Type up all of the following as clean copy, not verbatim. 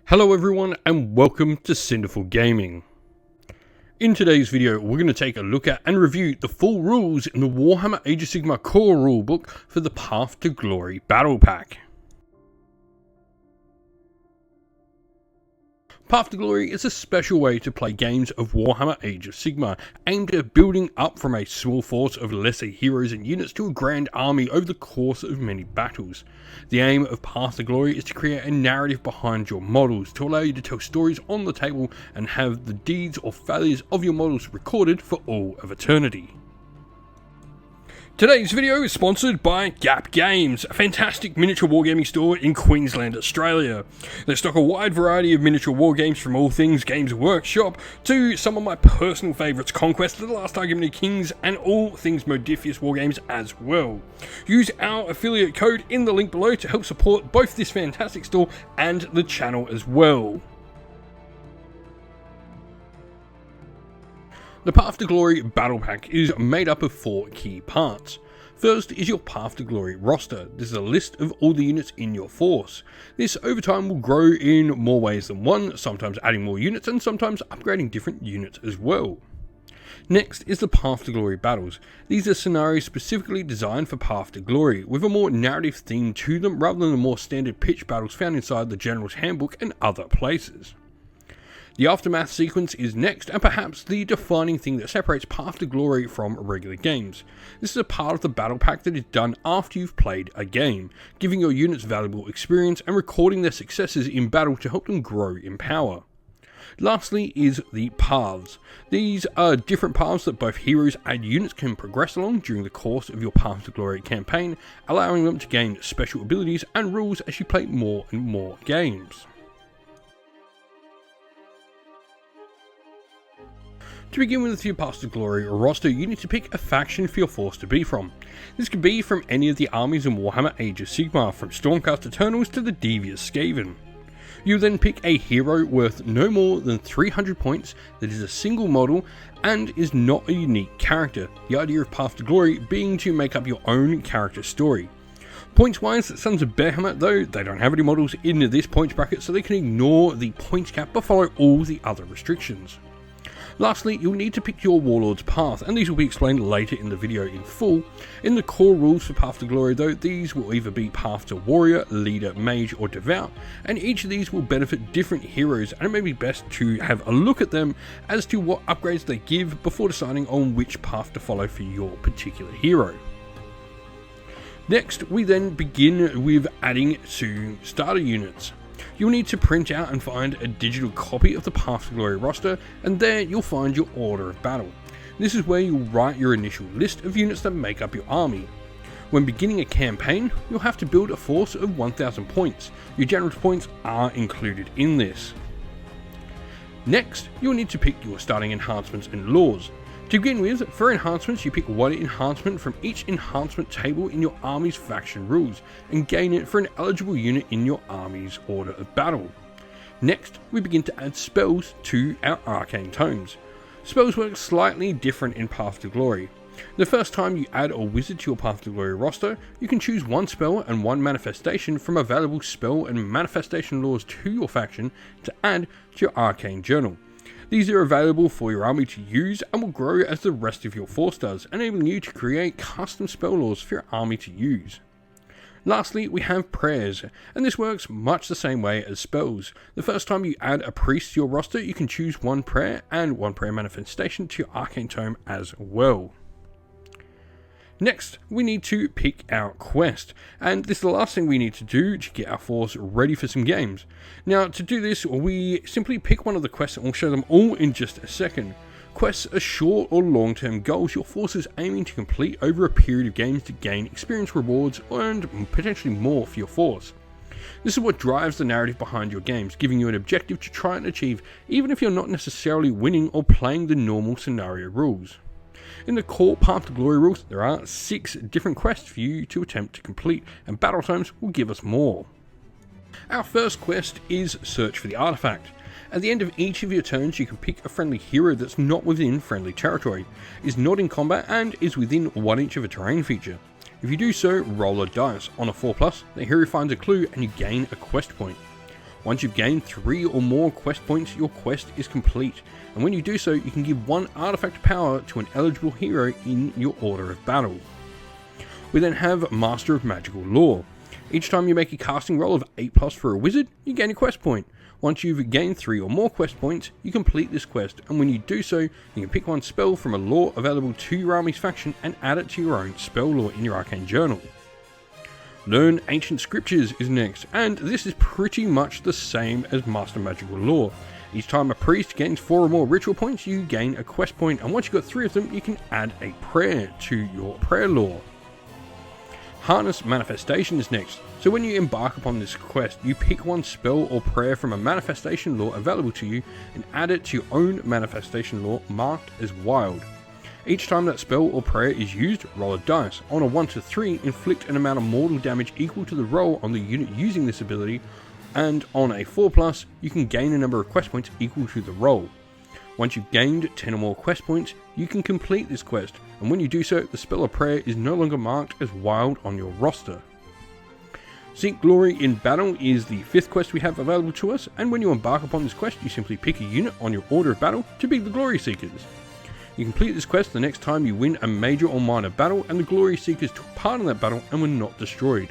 Hello everyone and welcome to Cinderful Gaming. In today's video we're going to take a look at and review the full rules in the Warhammer Age of Sigmar core rulebook for the Path to Glory Battle Pack. Path to Glory is a special way to play games of Warhammer Age of Sigmar, aimed at building up from a small force of lesser heroes and units to a grand army over the course of many battles. The aim of Path to Glory is to create a narrative behind your models, to allow you to tell stories on the table and have the deeds or failures of your models recorded for all of eternity. Today's video is sponsored by Gap Games, a fantastic miniature wargaming store in Queensland, Australia. They stock a wide variety of miniature wargames from all things Games Workshop to some of my personal favourites, Conquest, The Last Argument of Kings, and all things Modifius wargames as well. Use our affiliate code in the link below to help support both this fantastic store and the channel as well. The Path to Glory Battle Pack is made up of 4 key parts. First is your Path to Glory roster. This is a list of all the units in your force. This over time will grow in more ways than one, sometimes adding more units and sometimes upgrading different units as well. Next is the Path to Glory battles. These are scenarios specifically designed for Path to Glory, with a more narrative theme to them rather than the more standard pitch battles found inside the General's Handbook and other places. The Aftermath sequence is next, and perhaps the defining thing that separates Path to Glory from regular games. This is a part of the battle pack that is done after you've played a game, giving your units valuable experience and recording their successes in battle to help them grow in power. Lastly is the paths. These are different paths that both heroes and units can progress along during the course of your Path to Glory campaign, allowing them to gain special abilities and rules as you play more and more games. To begin with your Path to Glory roster, you need to pick a faction for your force to be from. This could be from any of the armies in Warhammer Age of Sigmar, from Stormcast Eternals to the Devious Skaven. You then pick a hero worth no more than 300 points that is a single model and is not a unique character, the idea of Path to Glory being to make up your own character story. Points wise, Sons of Behemoth, though, they don't have any models in this points bracket, so they can ignore the points cap but follow all the other restrictions. Lastly, you'll need to pick your Warlord's path, and these will be explained later in the video in full. In the core rules for Path to Glory though, these will either be Path to Warrior, Leader, Mage or Devout, and each of these will benefit different heroes, and it may be best to have a look at them as to what upgrades they give before deciding on which path to follow for your particular hero. Next, we then begin with adding 2 starter units. You'll need to print out and find a digital copy of the Path to Glory roster, and there you'll find your order of battle. This is where you'll write your initial list of units that make up your army. When beginning a campaign, you'll have to build a force of 1000 points. Your general's points are included in this. Next, you'll need to pick your starting enhancements and laws. To begin with, for enhancements you pick one enhancement from each enhancement table in your army's faction rules, and gain it for an eligible unit in your army's order of battle. Next, we begin to add spells to our arcane tomes. Spells work slightly different in Path to Glory. The first time you add a wizard to your Path to Glory roster, you can choose 1 spell and 1 manifestation from available spell and manifestation laws to your faction to add to your arcane journal. These are available for your army to use and will grow as the rest of your force does, enabling you to create custom spell laws for your army to use. Lastly, we have prayers, and this works much the same way as spells. The first time you add a priest to your roster, you can choose 1 prayer and 1 prayer manifestation to your arcane tome as well. Next, we need to pick our quest, and this is the last thing we need to do to get our force ready for some games. Now, to do this, we simply pick one of the quests, and we'll show them all in just a second. Quests are short or long-term goals your force is aiming to complete over a period of games to gain experience rewards and potentially more for your force. This is what drives the narrative behind your games, giving you an objective to try and achieve, even if you're not necessarily winning or playing the normal scenario rules. In the core Path to Glory rules, there are 6 different quests for you to attempt to complete, and battle times will give us more. Our first quest is Search for the Artifact. At the end of each of your turns, you can pick a friendly hero that's not within friendly territory, is not in combat, and is within 1 inch of a terrain feature. If you do so, roll a dice. On a 4+, the hero finds a clue and you gain a quest point. Once you've gained 3 or more quest points, your quest is complete, and when you do so, you can give 1 artifact power to an eligible hero in your order of battle. We then have Master of Magical Lore. Each time you make a casting roll of 8+ for a wizard, you gain a quest point. Once you've gained 3 or more quest points, you complete this quest, and when you do so, you can pick one spell from a lore available to your army's faction and add it to your own spell lore in your arcane journal. Learn Ancient Scriptures is next, and this is pretty much the same as Master Magical Lore. Each time a priest gains 4 or more ritual points, you gain a quest point, and once you've got 3 of them, you can add a prayer to your prayer lore. Harness Manifestation is next, so when you embark upon this quest, you pick one spell or prayer from a manifestation lore available to you and add it to your own manifestation lore marked as wild. Each time that spell or prayer is used, roll a dice. On a 1 to 3, inflict an amount of mortal damage equal to the roll on the unit using this ability, and on a 4+, you can gain a number of quest points equal to the roll. Once you've gained 10 or more quest points, you can complete this quest, and when you do so, the spell or prayer is no longer marked as wild on your roster. Seek Glory in Battle is the 5th quest we have available to us, and when you embark upon this quest, you simply pick a unit on your order of battle to be the Glory Seekers. You complete this quest the next time you win a major or minor battle, and the Glory Seekers took part in that battle and were not destroyed.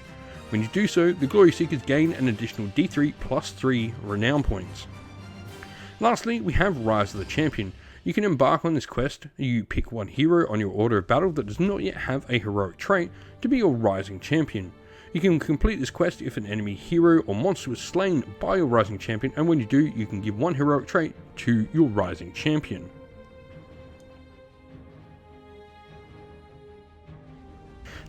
When you do so, the Glory Seekers gain an additional D3 plus 3 renown points. Lastly, we have Rise of the Champion. You can embark on this quest, you pick one hero on your order of battle that does not yet have a heroic trait to be your Rising Champion. You can complete this quest if an enemy hero or monster was slain by your Rising Champion, and when you do, you can give one heroic trait to your Rising Champion.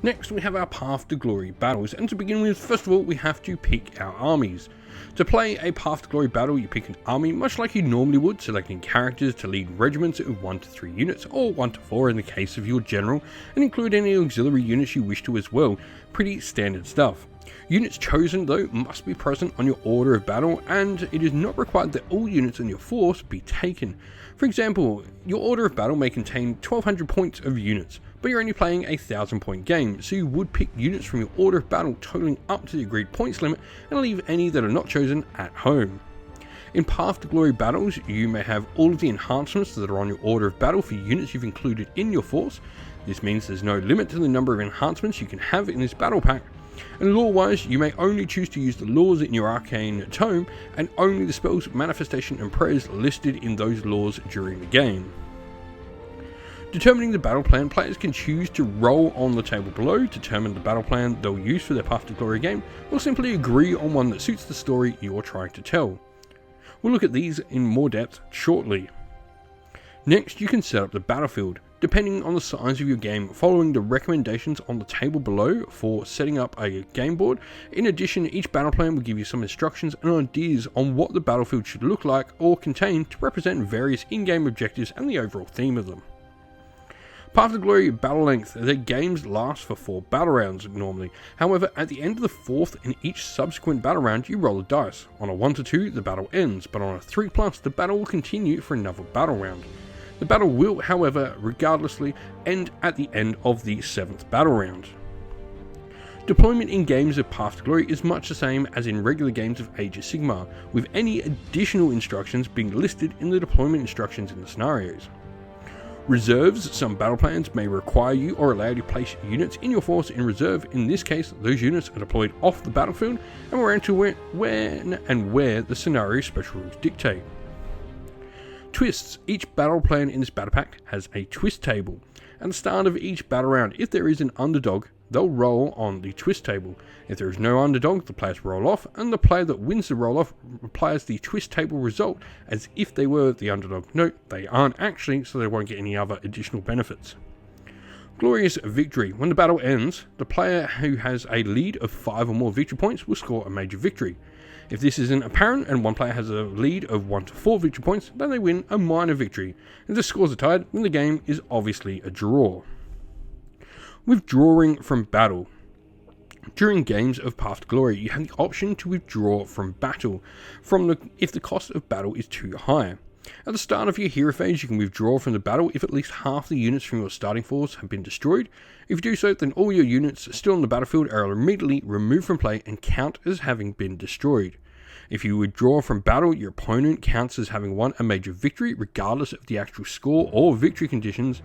Next, we have our Path to Glory battles, and to begin with, first of all, we have to pick our armies. To play a Path to Glory battle, you pick an army much like you normally would, selecting characters to lead regiments of 1 to 3 units, or 1 to 4 in the case of your general, and include any auxiliary units you wish to as well. Pretty standard stuff. Units chosen, though, must be present on your order of battle, and it is not required that all units in your force be taken. For example, your order of battle may contain 1200 points of units, but you're only playing a 1000 point game, so you would pick units from your order of battle totaling up to the agreed points limit and leave any that are not chosen at home. In Path to Glory battles, you may have all of the enhancements that are on your order of battle for units you've included in your force. This means there's no limit to the number of enhancements you can have in this battle pack. And lore-wise, you may only choose to use the laws in your arcane tome, and only the spells, manifestation and prayers listed in those laws during the game. Determining the battle plan, players can choose to roll on the table below, determine the battle plan they'll use for their Path to Glory game, or simply agree on one that suits the story you're trying to tell. We'll look at these in more depth shortly. Next, you can set up the battlefield. Depending on the size of your game, following the recommendations on the table below for setting up a game board. In addition, each battle plan will give you some instructions and ideas on what the battlefield should look like or contain to represent various in-game objectives and the overall theme of them. Path to Glory battle length, their games last for 4 battle rounds normally. However, at the end of the 4th in each subsequent battle round, you roll a dice. On a 1 to 2, the battle ends, but on a 3+, the battle will continue for another battle round. The battle will, however, regardlessly, end at the end of the 7th battle round. Deployment in games of Path to Glory is much the same as in regular games of Age of Sigmar, with any additional instructions being listed in the deployment instructions in the scenarios. Reserves, some battle plans may require you or allow you to place units in your force in reserve. In this case, those units are deployed off the battlefield and will enter when and where the scenario special rules dictate. Twists. Each battle plan in this battle pack has a twist table. At the start of each battle round, if there is an underdog, they'll roll on the twist table. If there is no underdog, the players roll off, and the player that wins the roll off applies the twist table result as if they were the underdog. Note, they aren't actually, so they won't get any other additional benefits. Glorious Victory. When the battle ends, the player who has a lead of 5 or more victory points will score a major victory. If this isn't apparent and one player has a lead of 1 to 4 victory points, then they win a minor victory. If the scores are tied, then the game is obviously a draw. Withdrawing from battle. During games of Path to Glory, you have the option to withdraw from battle if the cost of battle is too high. At the start of your hero phase, you can withdraw from the battle if at least half the units from your starting force have been destroyed. If you do so, then all your units still on the battlefield are immediately removed from play and count as having been destroyed. If you withdraw from battle, your opponent counts as having won a major victory, regardless of the actual score or victory conditions.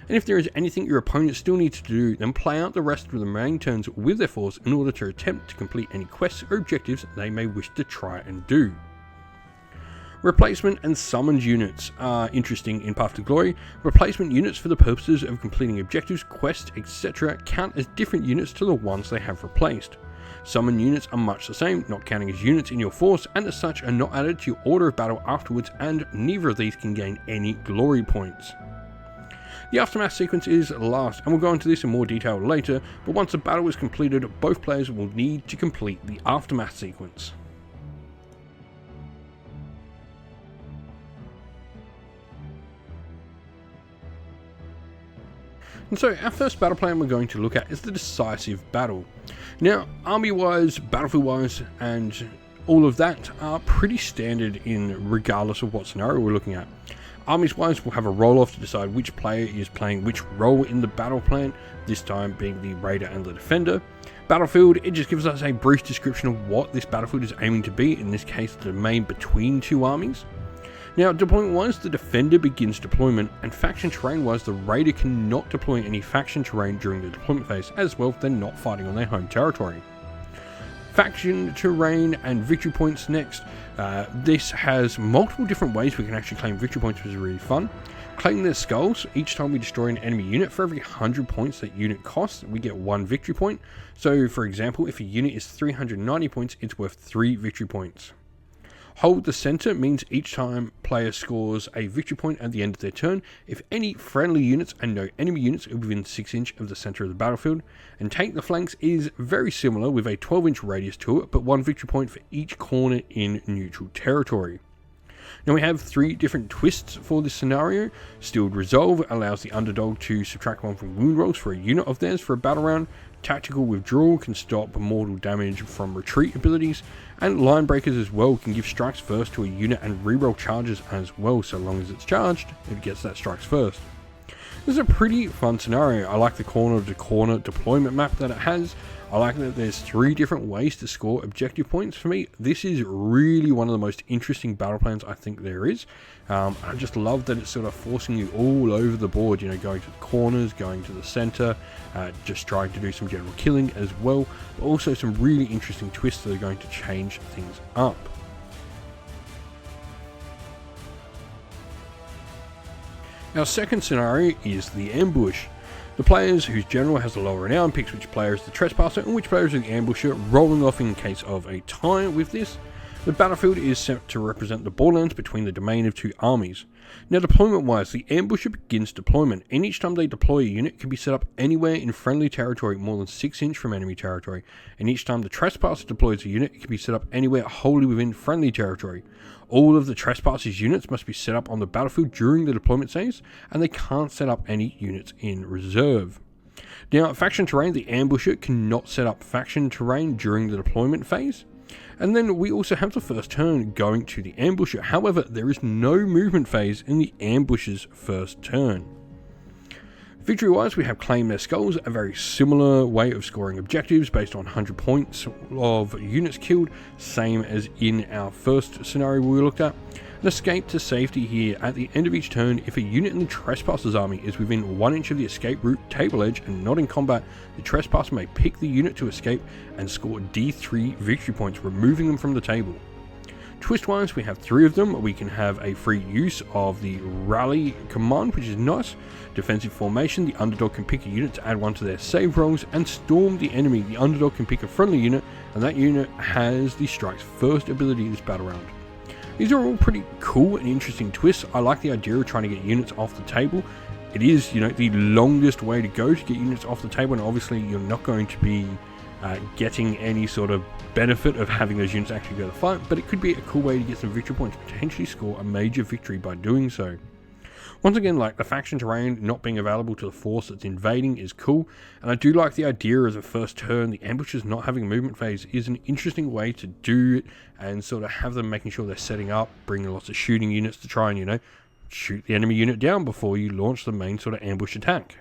And if there is anything your opponent still needs to do, then play out the rest of the remaining turns with their force in order to attempt to complete any quests or objectives they may wish to try and do. Replacement and summoned units are interesting in Path to Glory. Replacement units for the purposes of completing objectives, quests, etc. count as different units to the ones they have replaced. Summon units are much the same, not counting as units in your force, and as such are not added to your order of battle afterwards, and neither of these can gain any glory points. The Aftermath sequence is last, and we'll go into this in more detail later, but once the battle is completed, both players will need to complete the Aftermath sequence. And so our first battle plan we're going to look at is the decisive battle. Now, army wise, battlefield wise, and all of that are pretty standard in regardless of what scenario we're looking at. Armies wise, we'll have a roll-off to decide which player is playing which role in the battle plan, this time being the raider and the defender. Battlefield, it just gives us a brief description of what this battlefield is aiming to be, in this case the domain between two armies. Now, deployment wise, the defender begins deployment, and faction terrain wise, the raider cannot deploy any faction terrain during the deployment phase, as well they're not fighting on their home territory. Faction terrain and victory points next. This has multiple different ways we can actually claim victory points, which is really fun. Claim their skulls. Each time we destroy an enemy unit, for every 100 points that unit costs, we get 1 victory point. So, for example, if a unit is 390 points, it's worth 3 victory points. Hold the center means each time player scores a victory point at the end of their turn, if any friendly units and no enemy units are within 6 inch of the center of the battlefield. And take the flanks is very similar with a 12 inch radius to it, but 1 victory point for each corner in neutral territory. Now we have 3 different twists for this scenario. Steeled Resolve allows the underdog to subtract 1 from wound rolls for a unit of theirs for a battle round. Tactical Withdrawal can stop mortal damage from retreat abilities, and Line Breakers as well can give strikes first to a unit and reroll charges as well, so long as it's charged, it gets that strikes first. This is a pretty fun scenario. I like the corner to corner deployment map that it has. I like that there's 3 different ways to score objective points. For me, this is really one of the most interesting battle plans I think there is. I just love that it's sort of forcing you all over the board, you know, going to the corners, going to the center, just trying to do some general killing as well, but also some really interesting twists that are going to change things up. Our second scenario is the ambush. The players whose general has the lower renown picks which player is the trespasser and which player is the ambusher, rolling off in case of a tie with this. The battlefield is set to represent the borderlands between the domain of 2 armies. Now, deployment wise, the ambusher begins deployment, and each time they deploy a unit can be set up anywhere in friendly territory more than 6 inch from enemy territory, and each time the trespasser deploys a unit, it can be set up anywhere wholly within friendly territory. All of the trespasser's units must be set up on the battlefield during the deployment phase, and they can't set up any units in reserve. Now, faction terrain, the ambusher cannot set up faction terrain during the deployment phase. And then we also have the first turn going to the ambusher. However, there is no movement phase in the ambusher's first turn. Victory wise, we have Claim Their Skulls, a very similar way of scoring objectives based on 100 points of units killed, same as in our first scenario we looked at. An escape to safety here. At the end of each turn, if a unit in the Trespasser's army is within 1 inch of the escape route table edge and not in combat, the Trespasser may pick the unit to escape and score D3 victory points, removing them from the table. Twist-wise, we have 3 of them. We can have a free use of the Rally command, which is nice. Defensive formation, the underdog can pick a unit to add 1 to their save rolls, and Storm the enemy. The underdog can pick a friendly unit, and that unit has the Strikes First ability this battle round. These are all pretty cool and interesting twists. I like the idea of trying to get units off the table. It is, you know, the longest way to go to get units off the table, and obviously you're not going to be getting any sort of benefit of having those units actually go to fight, but it could be a cool way to get some victory points, potentially score a major victory by doing so. Once again, like, the faction terrain not being available to the force that's invading is cool, and I do like the idea of the first turn, the ambushers not having a movement phase is an interesting way to do it, and sort of have them making sure they're setting up, bringing lots of shooting units to try and, you know, shoot the enemy unit down before you launch the main sort of ambush attack.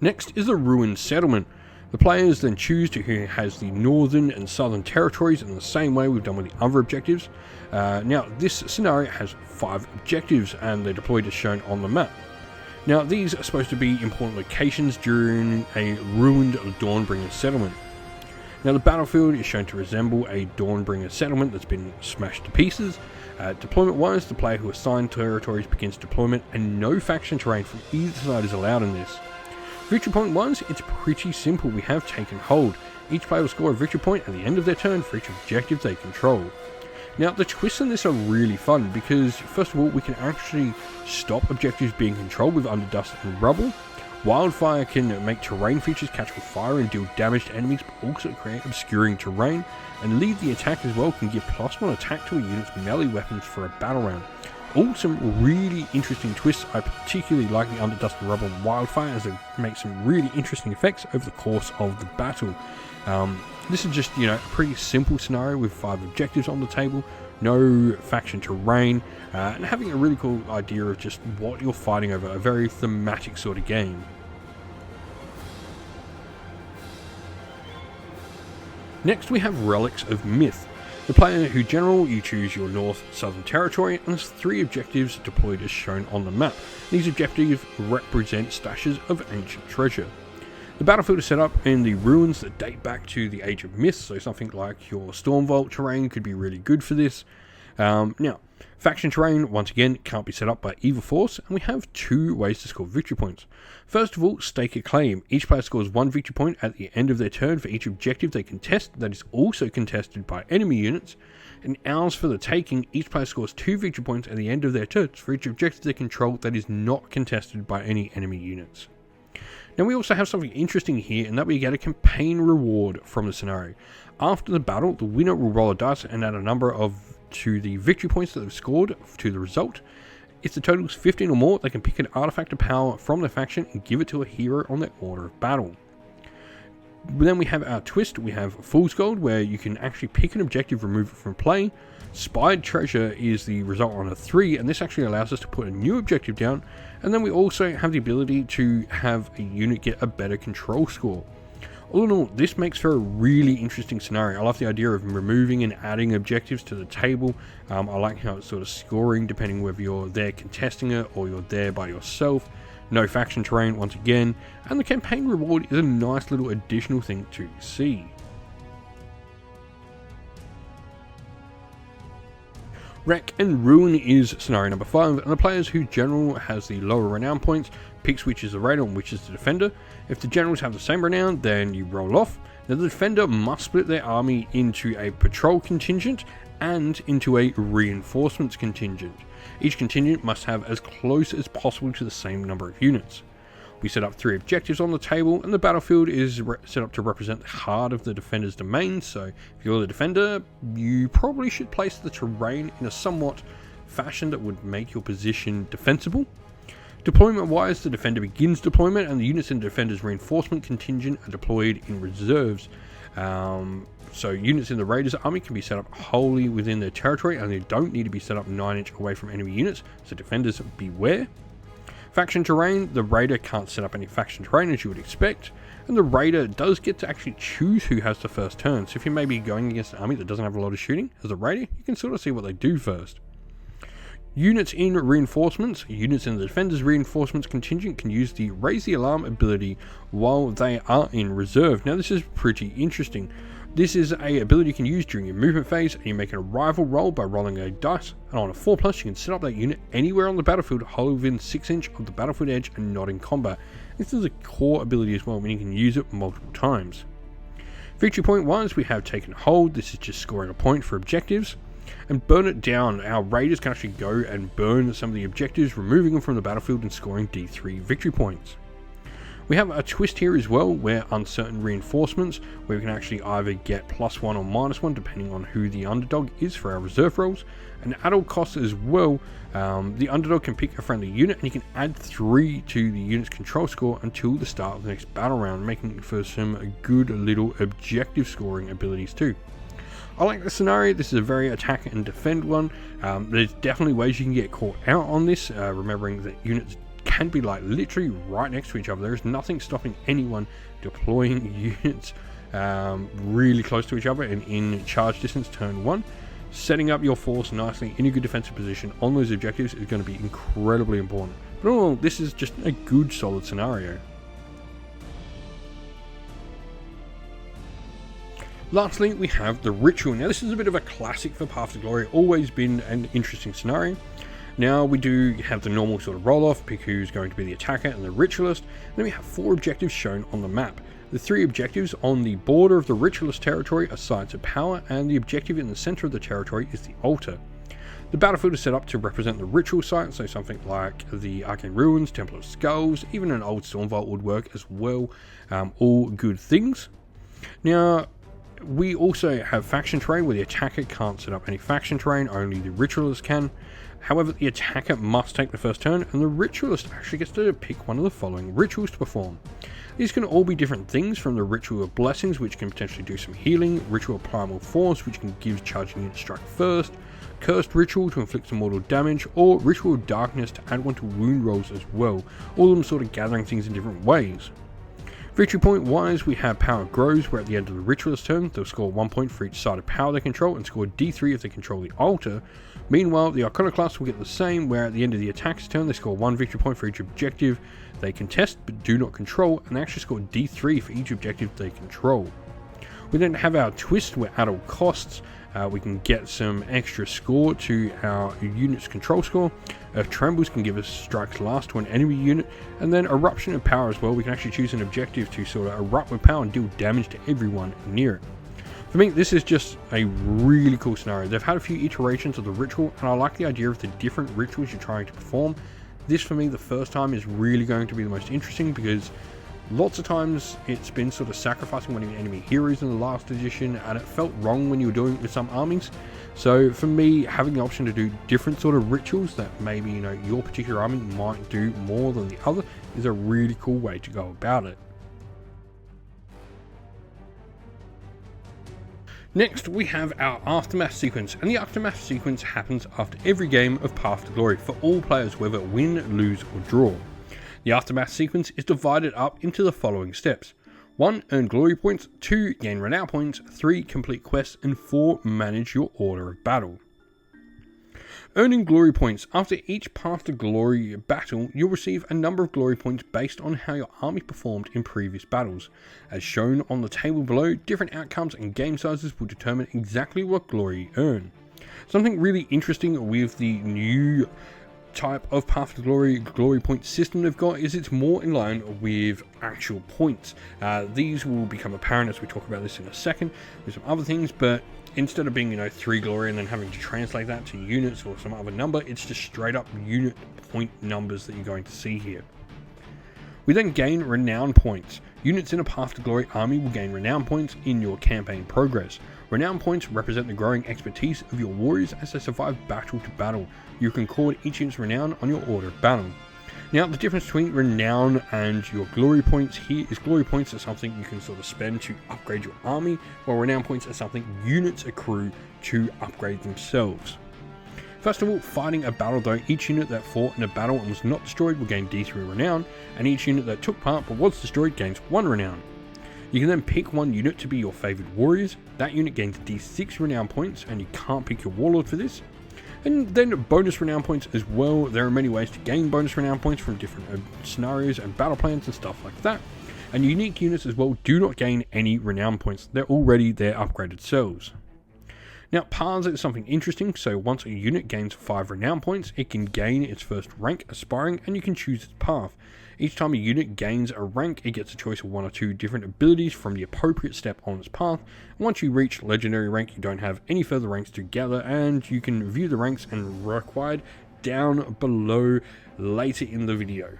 Next is the Ruined Settlement. The players then choose to who has the northern and southern territories in the same way we've done with the other objectives. Now this scenario has 5 objectives and they're deployed as shown on the map. Now these are supposed to be important locations during a ruined Dawnbringer settlement. Now the battlefield is shown to resemble a Dawnbringer settlement that's been smashed to pieces. Deployment wise, the player who assigned territories begins deployment and no faction terrain from either side is allowed in this. Victory point wise, it's pretty simple. We have taken hold. Each player will score a victory point at the end of their turn for each objective they control. Now the twists on this are really fun because first of all we can actually stop objectives being controlled with Underdust and Rubble. Wildfire can make terrain features catch on fire and deal damage to enemies, but also create obscuring terrain, and lead the attack as well can give +1 attack to a unit's melee weapons for a battle round. All some really interesting twists. I particularly like the Underdust and Rubble and Wildfire as they make some really interesting effects over the course of the battle. This is just, a pretty simple scenario with 5 objectives on the table, no faction terrain, and having a really cool idea of just what you're fighting over, a very thematic sort of game. Next we have Relics of Myth. The player who general, you choose your north southern territory, and there's 3 objectives deployed as shown on the map. These objectives represent stashes of ancient treasure. The battlefield is set up in the ruins that date back to the Age of Myth, so something like your Stormvault terrain could be really good for this. Now, faction terrain, once again, can't be set up by either force, and we have 2 ways to score victory points. First of all, stake a claim. Each player scores 1 victory point at the end of their turn for each objective they contest that is also contested by enemy units. In Ours for the Taking, each player scores 2 victory points at the end of their turns for each objective they control that is not contested by any enemy units. Now we also have something interesting here in that we get a campaign reward from the scenario. After the battle, the winner will roll a dice and add a number to the victory points that they've scored to the result. If the total is 15 or more, they can pick an artifact of power from their faction and give it to a hero on their order of battle. Then we have our twist. We have Fool's Gold, where you can actually pick an objective, remove it from play. Spied Treasure is the result on a 3, and this actually allows us to put a new objective down. And then we also have the ability to have a unit get a better control score. All in all, this makes for a really interesting scenario. I love the idea of removing and adding objectives to the table. I like how it's sort of scoring depending whether you're there contesting it or you're there by yourself. No faction terrain once again, and the campaign reward is a nice little additional thing to see. Wreck and Ruin is scenario number 5, and the players who general has the lower renown points picks which is the raider and which is the defender. If the generals have the same renown, then you roll off. Now the defender must split their army into a patrol contingent and into a reinforcements contingent. Each contingent must have as close as possible to the same number of units. We set up 3 objectives on the table, and the battlefield is set up to represent the heart of the defender's domain, so if you're the defender, you probably should place the terrain in a somewhat fashion that would make your position defensible. Deployment wise, the defender begins deployment, and the units in the defender's reinforcement contingent are deployed in reserves. So units in the Raiders army can be set up wholly within their territory, and they don't need to be set up 9 inch away from enemy units, so defenders beware. Faction terrain, the Raider can't set up any faction terrain as you would expect, and the Raider does get to actually choose who has the first turn, so if you may be going against an army that doesn't have a lot of shooting, as a Raider, you can sort of see what they do first. Units in reinforcements, units in the defender's reinforcements contingent can use the Raise the Alarm ability while they are in reserve. Now this is pretty interesting. This is a ability you can use during your movement phase, and you make an arrival roll by rolling a dice, and on a 4+, you can set up that unit anywhere on the battlefield, wholly within 6 inch of the battlefield edge and not in combat. This is a core ability as well, meaning you can use it multiple times. Victory point wise, we have Taken Hold. This is just scoring a point for objectives. And Burn It Down. Our Raiders can actually go and burn some of the objectives, removing them from the battlefield and scoring D3 victory points. We have a twist here as well, where Uncertain Reinforcements, where we can actually either get +1 or -1 depending on who the underdog is for our reserve rolls. And adult costs as well, the underdog can pick a friendly unit, and you can add 3 to the unit's control score until the start of the next battle round, making for some good little objective scoring abilities too. I like the scenario. This is a very attack and defend one. There's definitely ways you can get caught out on this, remembering that units can be like literally right next to each other. There is nothing stopping anyone deploying units really close to each other and in charge distance turn 1. Setting up your force nicely in a good defensive position on those objectives is going to be incredibly important. But all this is just a good solid scenario. Lastly, we have the Ritual. Now this is a bit of a classic for Path to Glory, always been an interesting scenario. Now we do have the normal sort of roll-off, pick who's going to be the attacker and the ritualist. Then we have 4 objectives shown on the map. The 3 objectives on the border of the ritualist territory are sites of power, and the objective in the center of the territory is the altar. The battlefield is set up to represent the ritual site, so something like the Arcane Ruins, Temple of Skulls, even an old Storm Vault would work as well. All good things. Now, we also have faction terrain where the attacker can't set up any faction terrain, only the ritualist can. However, the attacker must take the first turn, and the ritualist actually gets to pick one of the following rituals to perform. These can all be different things, from the Ritual of Blessings, which can potentially do some healing, Ritual of Primal Force, which can give charging units strike first, Cursed Ritual to inflict some mortal damage, or Ritual of Darkness to add 1 to wound rolls as well, all of them sort of gathering things in different ways. Victory point wise, we have Power Grows, where at the end of the Ritualist turn, they'll score 1 point for each side of power they control and score D3 if they control the altar. Meanwhile, the Iconoclast will get the same, where at the end of the attacker's turn, they score 1 victory point for each objective they contest but do not control, and they actually score D3 for each objective they control. We then have our Twist, where at all costs, we can get some extra score to our unit's control score. Earth Trembles can give us strikes last to an enemy unit, and then Eruption of Power as well. We can actually choose an objective to sort of erupt with power and deal damage to everyone near it. For me, this is just a really cool scenario. They've had a few iterations of the ritual, and I like the idea of the different rituals you're trying to perform. This, for me, the first time is really going to be the most interesting, because lots of times it's been sort of sacrificing one of your enemy heroes in the last edition, and it felt wrong when you were doing it with some armies. So for me, having the option to do different sort of rituals that maybe, you know, your particular army might do more than the other is a really cool way to go about it. Next, we have our Aftermath sequence, and the Aftermath sequence happens after every game of Path to Glory for all players, whether win, lose or draw. The Aftermath sequence is divided up into the following steps. 1. Earn glory points, 2. Gain renown points, 3. Complete quests, and 4. Manage your order of battle. Earning glory points. After each Path to Glory battle, you'll receive a number of glory points based on how your army performed in previous battles. As shown on the table below, different outcomes and game sizes will determine exactly what glory you earn. Something really interesting with the new type of Path to Glory point system they've got is it's more in line with actual points. These will become apparent as we talk about this in a second with some other things, but instead of being, you know, 3 glory and then having to translate that to units or some other number, it's just straight up unit point numbers that you're going to see here. We then gain renown points. Units in a Path to Glory army will gain renown points in your campaign progress. Renown points represent the growing expertise of your warriors as they survive battle to battle. You can record each unit's renown on your order of battle. Now, the difference between renown and your glory points here is glory points are something you can sort of spend to upgrade your army, while renown points are something units accrue to upgrade themselves. First of all, fighting a battle though, each unit that fought in a battle and was not destroyed will gain D3 renown, and each unit that took part but was destroyed gains 1 renown. You can then pick one unit to be your favoured warriors. That unit gains D6 renown points, and you can't pick your warlord for this. And then bonus renown points as well. There are many ways to gain bonus renown points from different scenarios and battle plans and stuff like that. And unique units as well do not gain any renown points. They're already their upgraded selves. Now, paths is something interesting. So once a unit gains 5 renown points, it can gain its first rank aspiring, and you can choose its path. Each time a unit gains a rank, it gets a choice of 1 or 2 different abilities from the appropriate step on its path. And once you reach legendary rank, you don't have any further ranks to gather, and you can view the ranks and required down below later in the video.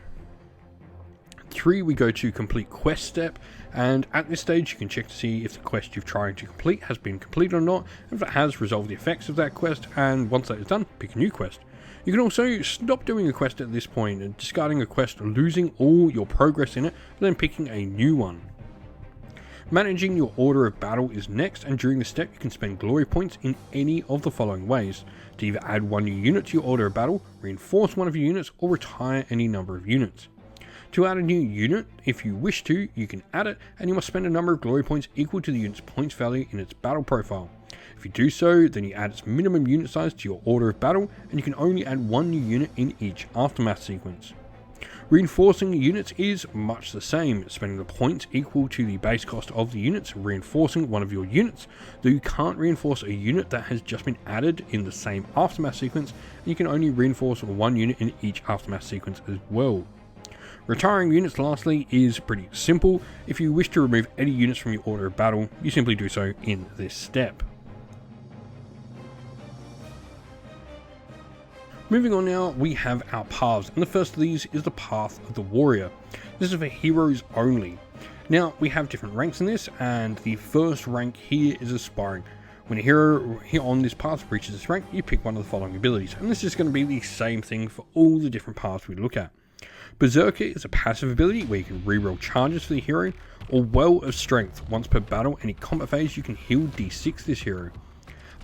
3, we go to complete quest step, and at this stage you can check to see if the quest you're trying to complete has been completed or not, and if it has, resolve the effects of that quest, and once that is done, pick a new quest. You can also stop doing a quest at this point and discarding a quest, losing all your progress in it, but then picking a new one. Managing your order of battle is next, and during this step you can spend glory points in any of the following ways: to either add one new unit to your order of battle, reinforce one of your units, or retire any number of units. To add a new unit, if you wish to, you can add it, and you must spend a number of glory points equal to the unit's points value in its battle profile. If you do so, then you add its minimum unit size to your order of battle, and you can only add one new unit in each aftermath sequence. Reinforcing units is much the same, spending the points equal to the base cost of the units, reinforcing one of your units, though you can't reinforce a unit that has just been added in the same aftermath sequence, and you can only reinforce one unit in each aftermath sequence as well. Retiring units lastly is pretty simple. If you wish to remove any units from your order of battle, you simply do so in this step. Moving on now, we have our paths, and the first of these is the Path of the Warrior. This is for heroes only. Now, we have different ranks in this, and the first rank here is Aspiring. When a hero here on this path reaches this rank, you pick one of the following abilities, and this is going to be the same thing for all the different paths we look at. Berserker is a passive ability where you can reroll charges for the hero, or Well of Strength. Once per battle, any combat phase, you can heal D6 this hero.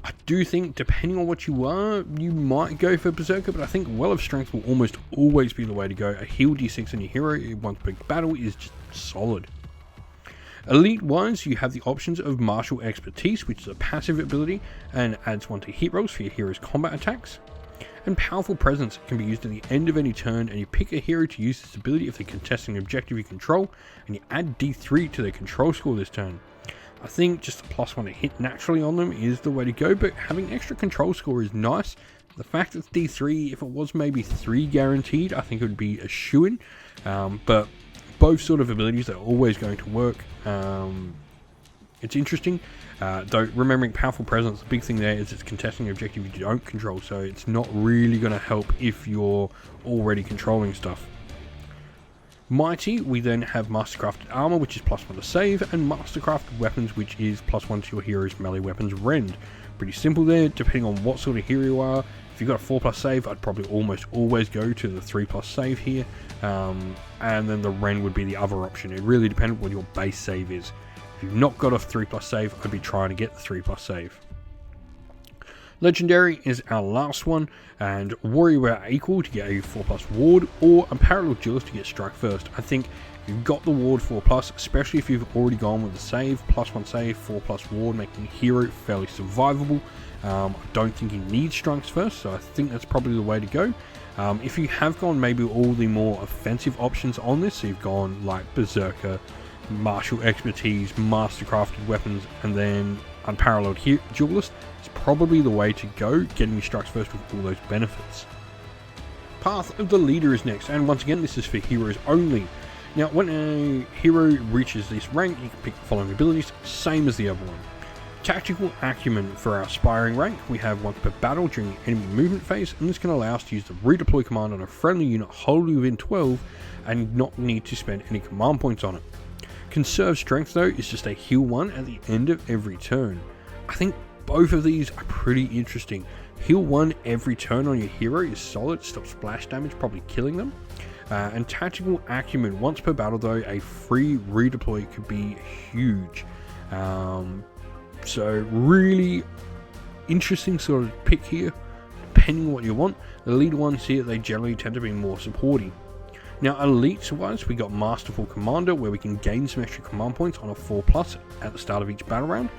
I do think, depending on what you are, you might go for Berserker, but I think Well of Strength will almost always be the way to go. A heal D6 on your hero once per battle is just solid. Elite wise, you have the options of Martial Expertise, which is a passive ability and adds one to hit rolls for your hero's combat attacks. And Powerful Presence can be used at the end of any turn, and you pick a hero to use this ability if they're contesting an objective you control, and you add D3 to their control score this turn. I think just a +1 to hit naturally on them is the way to go, but having extra control score is nice. The fact that it's D3, if it was maybe 3 guaranteed, I think it would be a shoo-in, but both sort of abilities are always going to work. It's interesting, though remembering Powerful Presence, the big thing there is it's contesting an objective you don't control, so it's not really going to help if you're already controlling stuff. Mighty, we then have Mastercrafted Armor, which is +1 to save, and Mastercrafted Weapons, which is +1 to your hero's melee weapons rend. Pretty simple there, depending on what sort of hero you are. If you've got a 4+ save, I'd probably almost always go to the 3+ save here, and then the rend would be the other option. It really depends on what your base save is. If you've not got a 3+ save, I'd be trying to get the 3+ save. Legendary is our last one, and Warrior are equal to get a 4+ ward, or Unparalleled Duelist to get Strike First. I think if you've got the ward 4+, especially if you've already gone with the save, +1 save, 4+ ward, making hero fairly survivable. I don't think he needs Strikes First, so I think that's probably the way to go. If you have gone maybe all the more offensive options on this, so you've gone like Berserker, Martial Expertise, Mastercrafted Weapons, and then Unparalleled Duelist, it's probably the way to go, getting your Strikes First with all those benefits. Path of the Leader is next, and once again this is for heroes only. Now when a hero reaches this rank, you can pick the following abilities, same as the other one. Tactical Acumen for our Aspiring rank, we have once per battle during the enemy movement phase, and this can allow us to use the redeploy command on a friendly unit wholly within 12 and not need to spend any command points on it. Conserve Strength though is just a heal 1 at the end of every turn. I think both of these are pretty interesting. Heal 1 every turn on your hero is solid, stops splash damage, probably killing them. And Tactical Acumen, once per battle though, a free redeploy could be huge. So really interesting sort of pick here, depending on what you want. The lead ones here, they generally tend to be more supporting. Now elites wise, we got Masterful Commander, where we can gain some extra command points on a 4+ at the start of each battle round.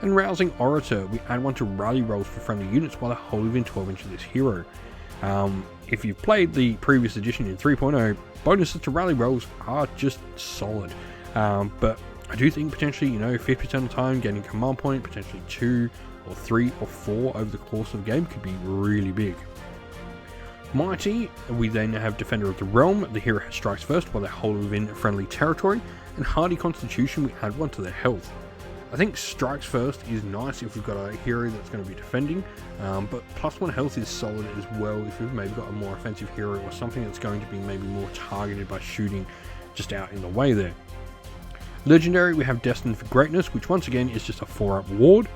And Rousing Orator, we add one to rally rolls for friendly units while they're wholly within 12 inches of this hero. If you've played the previous edition in 3.0, bonuses to rally rolls are just solid. But I do think potentially, 50% of the time getting command point, potentially 2 or 3 or 4 over the course of the game could be really big. Mighty, we then have Defender of the Realm. The hero has Strikes First while they're wholly within friendly territory. And Hardy Constitution, we add one to their health. I think Strikes First is nice if we've got a hero that's going to be defending, but +1 health is solid as well if we've maybe got a more offensive hero or something that's going to be maybe more targeted by shooting just out in the way there. Legendary, we have Destined for Greatness, which once again is just a 4-up ward.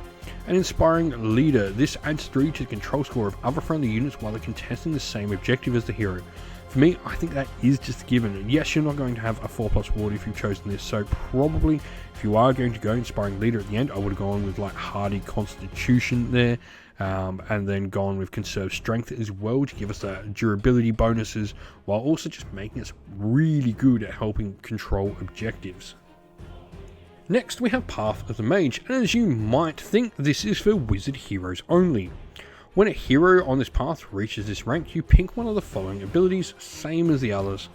An Inspiring Leader. This adds 3 to the control score of other friendly units while they're contesting the same objective as the hero. For me, I think that is just given. Yes, you're not going to have a 4+ ward if you've chosen this, so probably if you are going to go Inspiring Leader at the end, I would have gone with like Hardy Constitution there, and then gone with Conserve Strength as well to give us durability bonuses, while also just making us really good at helping control objectives. Next, we have Path of the Mage, and as you might think, this is for wizard heroes only. When a hero on this path reaches this rank, you pick one of the following abilities, same as the others.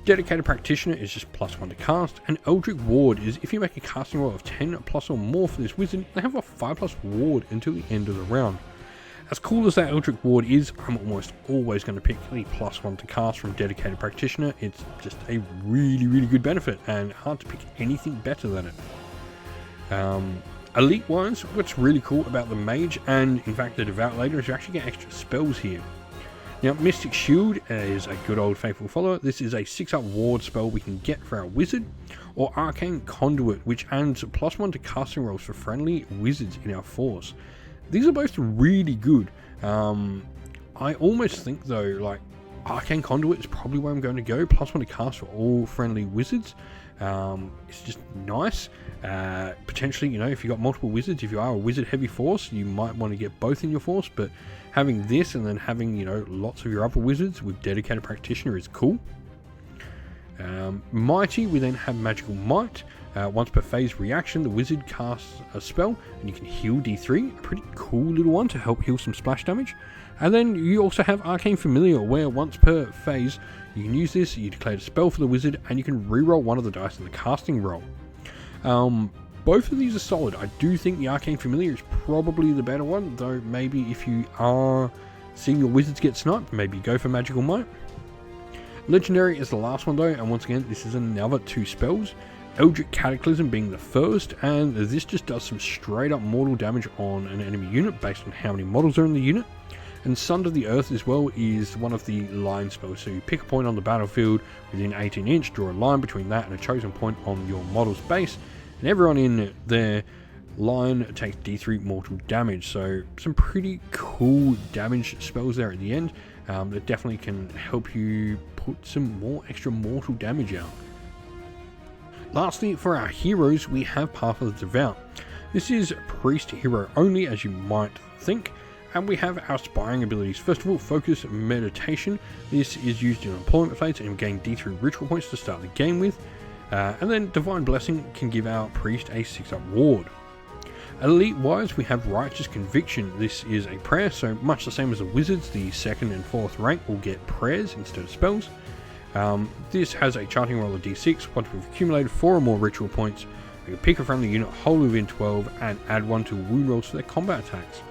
Dedicated Practitioner is just +1 to cast, and Eldritch Ward is if you make a casting roll of 10+ or more for this wizard, they have a 5+ ward until the end of the round. As cool as that Eldritch Ward is, I'm almost always going to pick the +1 to cast from Dedicated Practitioner. It's just a really, really good benefit, and hard to pick anything better than it. Elite wise, what's really cool about the Mage, and in fact the Devout Leader, is you actually get extra spells here. Now, Mystic Shield is a good old faithful follower. This is a 6+ ward spell we can get for our wizard, or Arcane Conduit, which adds +1 to casting rolls for friendly wizards in our force. These are both really good. I almost think though, like, Arcane Conduit is probably where I'm going to go. +1 to cast for all friendly wizards. It's just nice. Potentially, you know, if you've got multiple wizards, if you are a wizard heavy force, you might want to get both in your force, but having this and then having, you know, lots of your other wizards with Dedicated Practitioner is cool. Mighty, we then have Magical Might. Once per phase reaction, the wizard casts a spell and you can heal D3, a pretty cool little one to help heal some splash damage. And then you also have Arcane Familiar, where once per phase you can use this, you declare a spell for the wizard, and you can reroll one of the dice in the casting roll. Both of these are solid. I do think the Arcane Familiar is probably the better one, though maybe if you are seeing your wizards get sniped, maybe go for Magical Might. Legendary is the last one though, and once again this is another 2 spells. Eldritch Cataclysm being the first, and this just does some straight up mortal damage on an enemy unit based on how many models are in the unit. And Sunder the Earth as well is one of the line spells, so you pick a point on the battlefield within 18 inch, draw a line between that and a chosen point on your model's base, and everyone in their line takes D3 mortal damage. So some pretty cool damage spells there at the end that definitely can help you put some more extra mortal damage out. Lastly, for our heroes, we have Path of the Devout. This is priest hero only, as you might think, and we have our Aspiring abilities. First of all, Focus Meditation. This is used in employment phase and we gain D3 ritual points to start the game with. And then Divine Blessing can give our priest a 6+ ward. Elite wise, we have Righteous Conviction. This is a prayer, so much the same as the wizards, the 2nd and 4th rank will get prayers instead of spells. This has a charting roll of D6. Once we've accumulated 4 or more ritual points, we can pick a friendly unit whole within 12 and add 1 to wound rolls for their combat attacks.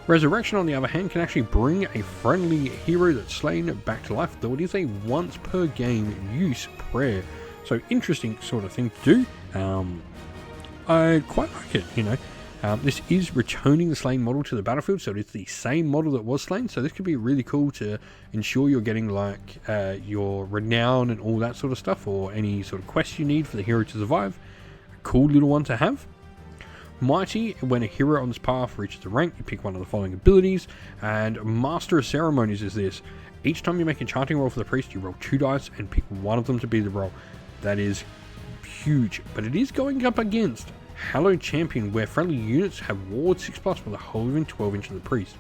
Resurrection, on the other hand, can actually bring a friendly hero that's slain back to life, though it is a once per game use prayer. So interesting sort of thing to do. I quite like it, you know. This is returning the slain model to the battlefield, so it's the same model that was slain, so this could be really cool to ensure you're getting like your renown and all that sort of stuff, or any sort of quest you need for the hero to survive. A cool little one to have. Mighty, when a hero on this path reaches the rank, you pick one of the following abilities, and Master of Ceremonies is this. Each time you make a enchanting roll for the priest, you roll 2 dice and pick one of them to be the roll. That is huge, but it is going up against Hallowed Champion, where friendly units have ward 6+ with a whole within 12 inch of the priest.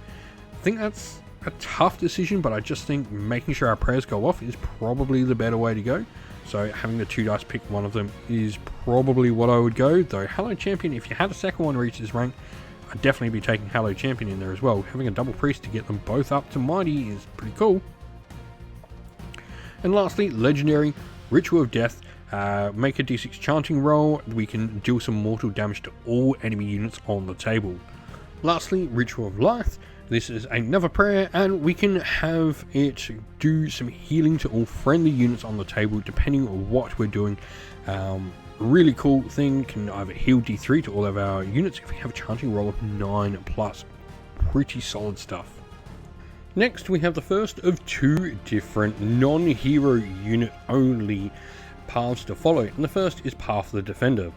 I think that's a tough decision, but I just think making sure our prayers go off is probably the better way to go. So having the 2 dice pick one of them is probably what I would go, though Hallowed Champion, if you had a second one reach this rank, I'd definitely be taking Hallowed Champion in there as well. Having a double priest to get them both up to Mighty is pretty cool. And lastly, Legendary, Ritual of Death. Make a D6 chanting roll. We can deal some mortal damage to all enemy units on the table. Lastly, Ritual of Life. This is another prayer, and we can have it do some healing to all friendly units on the table depending on what we're doing. Really cool thing, can either heal D3 to all of our units if we have a chanting roll of 9+. Pretty solid stuff. Next, we have the first of 2 different non-hero unit only paths to follow, and the first is Path of the Defender.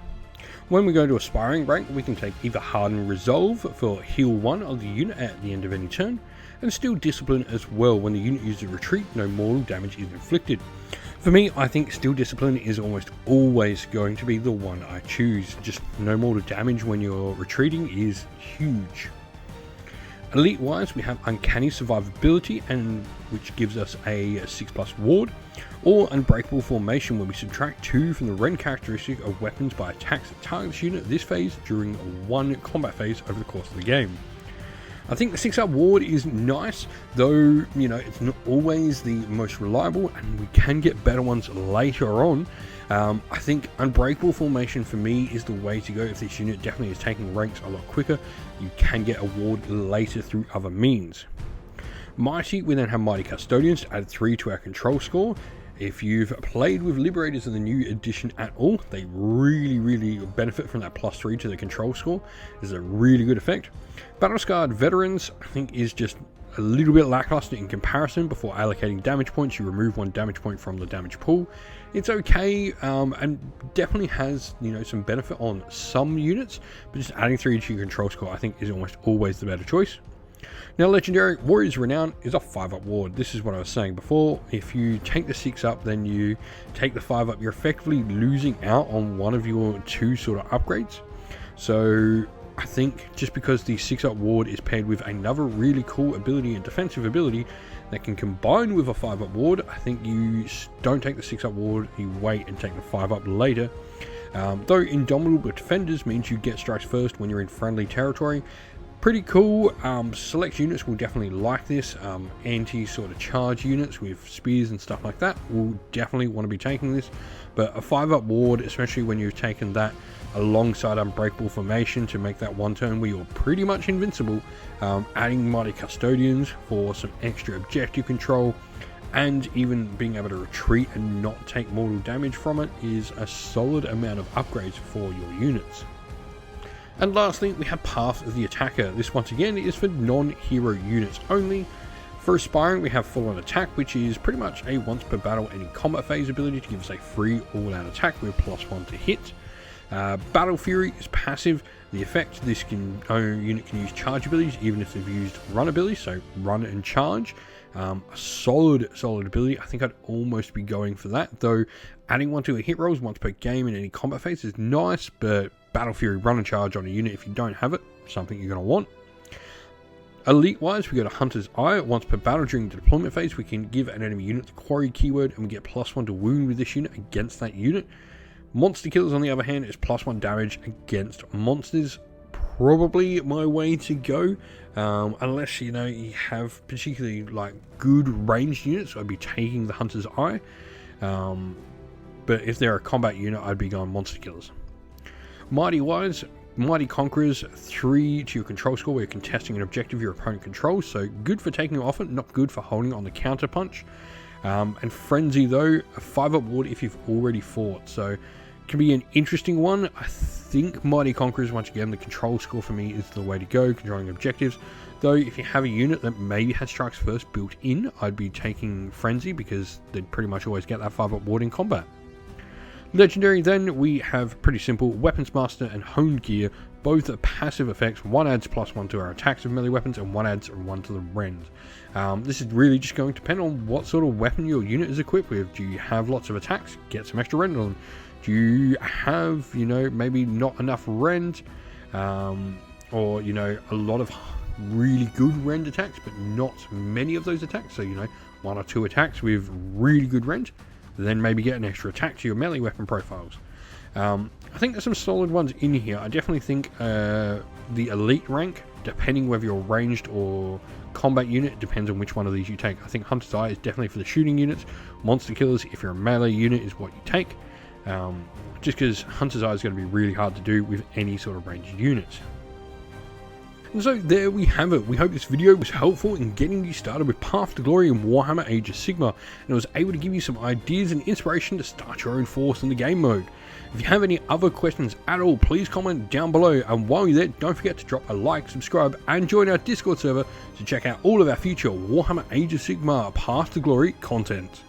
When we go to aspiring rank, we can take either Harden Resolve for heal 1 of the unit at the end of any turn, and Steel Discipline as well. When the unit uses retreat, no mortal damage is inflicted. For me, I think Steel Discipline is almost always going to be the one I choose. Just no mortal damage when you're retreating is huge. Elite wise, we have Uncanny Survivability, and which gives us a 6+ ward, or Unbreakable Formation, where we subtract 2 from the rend characteristic of weapons by attacks that target this unit this phase during one combat phase over the course of the game. I think the 6-up ward is nice, though, you know, it's not always the most reliable, and we can get better ones later on. I think Unbreakable Formation for me is the way to go. If this unit definitely is taking ranks a lot quicker, you can get a ward later through other means. Mighty, we then have Mighty Custodians to add 3 to our control score. If you've played with Liberators in the new edition at all, they really benefit from that +3 to the control score. It's a really good effect. Battle Scarred Veterans, I think, is just a little bit lackluster in comparison. Before allocating damage points, you remove 1 damage point from the damage pool. It's okay, and definitely has, you know, some benefit on some units, but just adding 3 to your control score, I think, is almost always the better choice. Now, Legendary Warrior's Renown is a 5-up ward. This is what I was saying before. If you take the 6-up, then you take the 5-up, you're effectively losing out on one of your 2 sort of upgrades. So I think just because the 6-up ward is paired with another really cool ability and defensive ability that can combine with a 5-up ward, I think you don't take the 6-up ward, you wait and take the 5-up later. Though Indomitable Defenders means you get strikes first when you're in friendly territory. Pretty cool. Select units will definitely like this. Anti sort of charge units with spears and stuff like that will definitely want to be taking this. But a 5-up ward, especially when you've taken that alongside Unbreakable Formation to make that one turn where you're pretty much invincible, adding Mighty Custodians for some extra objective control, and even being able to retreat and not take mortal damage from it is a solid amount of upgrades for your units. And lastly, we have Path of the Attacker. This once again is for non-hero units only. For Aspiring, we have Full On Attack, which is pretty much a once per battle any combat phase ability to give us a free all-out attack with +1 to hit. Battle Fury is passive. The effect, this unit can use charge abilities even if they've used run abilities, so run and charge. A solid ability. I think I'd almost be going for that, though adding 1 to a hit rolls once per game in any combat phase is nice, but Battle Fury run and charge on a unit, if you don't have it, something you're going to want. Elite wise, we go to Hunter's Eye. Once per battle during the deployment phase, we can give an enemy unit the quarry keyword and we get +1 to wound with this unit against that unit. Monster Killers, on the other hand, is +1 damage against monsters. Probably my way to go, unless, you know, you have particularly like good ranged units. I'd be taking the Hunter's Eye, but if they're a combat unit, I'd be going Monster Killers. Mighty wise, Mighty Conquerors, 3 to your control score where you're contesting an objective your opponent controls, so good for taking off it, not good for holding on the counter punch. And Frenzy though, a 5-up ward if you've already fought, so can be an interesting one. I think Mighty Conquerors, once again, the control score for me is the way to go, controlling objectives. Though if you have a unit that maybe has strikes first built in, I'd be taking Frenzy because they'd pretty much always get that 5-up ward in combat. Legendary, then we have pretty simple Weapons Master and Honed Gear, both are passive effects. One adds +1 to our attacks of melee weapons and one adds 1 to the rend. This is really just going to depend on what sort of weapon your unit is equipped with. Do you have lots of attacks? Get some extra rend on them. Do you have, you know, maybe not enough rend, or, you know, a lot of really good rend attacks but not many of those attacks, so, you know, 1 or 2 attacks with really good rend, then maybe get an extra attack to your melee weapon profiles. I think there's some solid ones in here. I definitely think the elite rank, depending whether you're ranged or combat unit, depends on which one of these you take. I think Hunter's Eye is definitely for the shooting units. Monster Killers, if you're a melee unit, is what you take. Just because Hunter's Eye is going to be really hard to do with any sort of ranged units. And so there we have it. We hope this video was helpful in getting you started with Path to Glory in Warhammer Age of Sigmar, and it was able to give you some ideas and inspiration to start your own force in the game mode. If you have any other questions at all, please comment down below, and while you're there, don't forget to drop a like, subscribe, and join our Discord server to check out all of our future Warhammer Age of Sigmar Path to Glory content.